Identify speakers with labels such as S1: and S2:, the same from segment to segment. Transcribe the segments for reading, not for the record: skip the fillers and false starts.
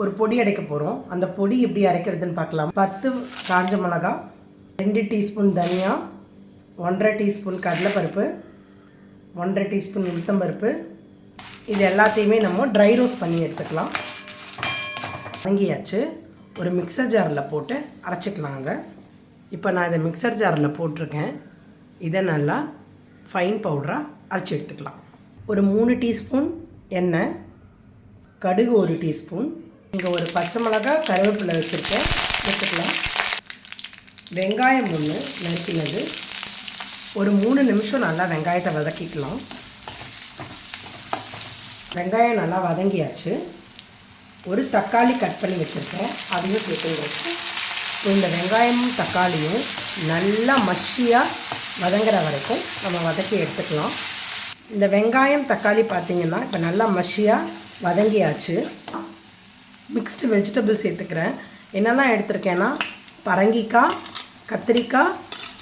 S1: ஒரு பொடி அரைக்க போகிறோம். அந்த பொடி எப்படி அரைக்கிறதுன்னு பார்க்கலாம். 10 காஞ்ச மிளகா, 2 டீஸ்பூன் தனியா, 1.5 டீஸ்பூன் கடலைப்பருப்பு, 1.5 டீஸ்பூன் உளுத்தம்பருப்பு, இது எல்லாத்தையுமே நம்ம ட்ரை ரோஸ்ட் பண்ணி எடுத்துக்கலாம். வதங்கியாச்சு. ஒரு மிக்சர் ஜாரில் போட்டு அரைச்சிக்கலாங்க. இப்போ நான் இதை மிக்சர் ஜாரில் போட்டிருக்கேன். இதை நல்லா ஃபைன் பவுடராக அரைச்சி எடுத்துக்கலாம். ஒரு 3 டீஸ்பூன் எண்ணெய், கடுகு 1 டீஸ்பூன், இங்கே ஒரு பச்சை மிளகா, கருவேப்பிலை வச்சுருக்கேன், எடுத்துக்கலாம். வெங்காயம் 1 நறுக்கினது. ஒரு 3 நிமிஷம் நல்லா வெங்காயத்தை வதக்கிக்கலாம். வெங்காயம் நல்லா வதங்கியாச்சு. ஒரு தக்காளி கட் பண்ணி வச்சுருக்கேன், அதையும் சேர்த்து வச்சு இந்த வெங்காயமும் தக்காளியும் நல்லா மஷியாக வதங்குற வரைக்கும் நம்ம வதக்கி எடுத்துக்கலாம். இந்த வெங்காயம் தக்காளி பார்த்திங்கன்னா இப்போ நல்லா மஷியாக வதங்கியாச்சு. மிக்ஸ்டு வெஜிடபிள்ஸ் சேர்த்துக்கிறேன். என்னெல்லாம் எடுத்திருக்கேன்னா பரங்கிக்காய், கத்திரிக்காய்,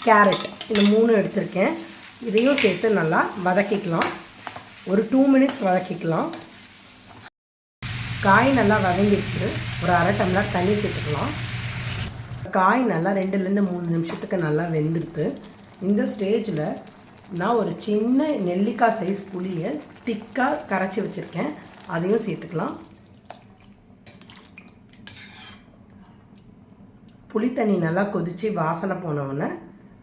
S1: கேரட், இந்த 3 எடுத்திருக்கேன். இதையும் சேர்த்து நல்லா வதக்கிக்கலாம். ஒரு 2 மினிட்ஸ் வதக்கிக்கலாம். காய் நல்லா வதங்கிட்டு ஒரு 1/2 டம்ளர் தண்ணி சேர்த்துக்கலாம். காய் நல்லா 2லேருந்து 3 நிமிஷத்துக்கு நல்லா வெந்துடுது. இந்த ஸ்டேஜில் நான் ஒரு சின்ன நெல்லிக்காய் சைஸ் புளியை திக்காக கரைச்சி வச்சுருக்கேன், அதையும் சேர்த்துக்கலாம். புளி தண்ணி நல்லா கொதித்து வாசனை போனவுடனே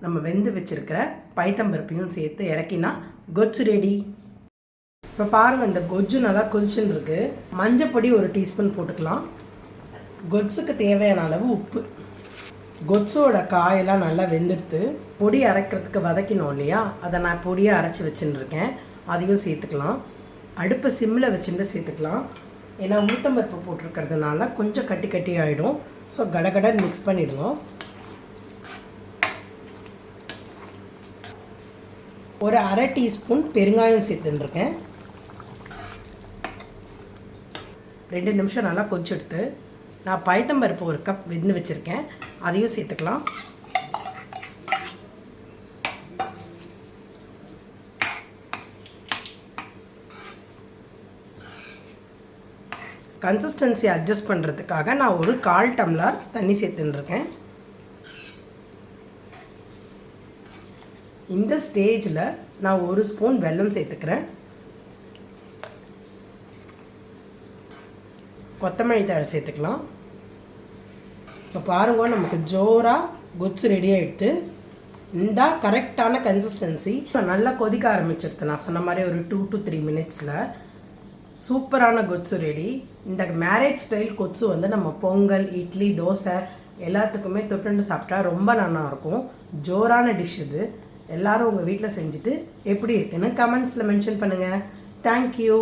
S1: நம்ம வெந்து வச்சுருக்கிற பைத்தம்பருப்பையும் சேர்த்து இறக்கினா கொச்சு ரெடி. இப்போ பாருங்கள், இந்த கொஜ்ஜு நல்லா கொதிச்சுன்னு இருக்குது. மஞ்சப்பொடி 1 டீஸ்பூன் போட்டுக்கலாம். கொஜ்ஜுக்கு தேவையான அளவு உப்பு. கொச்சோட காயெல்லாம் நல்லா வெந்துடுத்து. பொடி அரைக்கிறதுக்கு வதக்கினோம் இல்லையா, அதை நான் பொடியாக அரைச்சி வச்சுட்டுருக்கேன், அதையும் சேர்த்துக்கலாம். அடுப்பை சிம்மில் வச்சுட்டு சேர்த்துக்கலாம். ஏன்னா உளுத்தம்பருப்பு போட்டிருக்கிறதுனால கொஞ்சம் கட்டி கட்டி ஆகிடும். ஸோ கடகடன்னு மிக்ஸ் பண்ணிவிடுவோம். ஒரு 1/2 டீஸ்பூன் பெருங்காயம் சேர்த்துட்டுருக்கேன். 2 நிமிஷம் நல்லா கொதிச்செடுத்து நான் பைத்தம்பருப்பு 1 கப் வெந்து வச்சுருக்கேன், அதையும் சேர்த்துக்கலாம். கன்சிஸ்டன்சி அட்ஜஸ்ட் பண்ணுறதுக்காக நான் ஒரு 1/4 டம்ளர் தண்ணி சேர்த்துட்டுருக்கேன். இந்த ஸ்டேஜில் நான் 1 ஸ்பூன் வெல்லம் சேர்த்துக்கிறேன். கொத்தமல்லி தழை சேர்த்துக்கலாம். இப்போ பாருங்க, நமக்கு ஜோராக கொச்சு ரெடி ஆகிடுது. இந்த கரெக்டான கன்சிஸ்டன்சி நல்லா கொதிக்க ஆரம்பிச்சிருது. நான் சொன்ன மாதிரி ஒரு 2 to 3 மினிட்ஸில் சூப்பரான கொச்சு ரெடி. இந்த மேரேஜ் ஸ்டைல் கொச்சு வந்து நம்ம பொங்கல், இட்லி, தோசை எல்லாத்துக்குமே தொட்டுண்டு சாப்பிட்டா ரொம்ப நல்லாயிருக்கும். ஜோரான டிஷ் இது. எல்லோரும் உங்கள் வீட்டில் செஞ்சுட்டு எப்படி இருக்குன்னு கமெண்ட்ஸில் மென்ஷன் பண்ணுங்கள். தேங்க்யூ.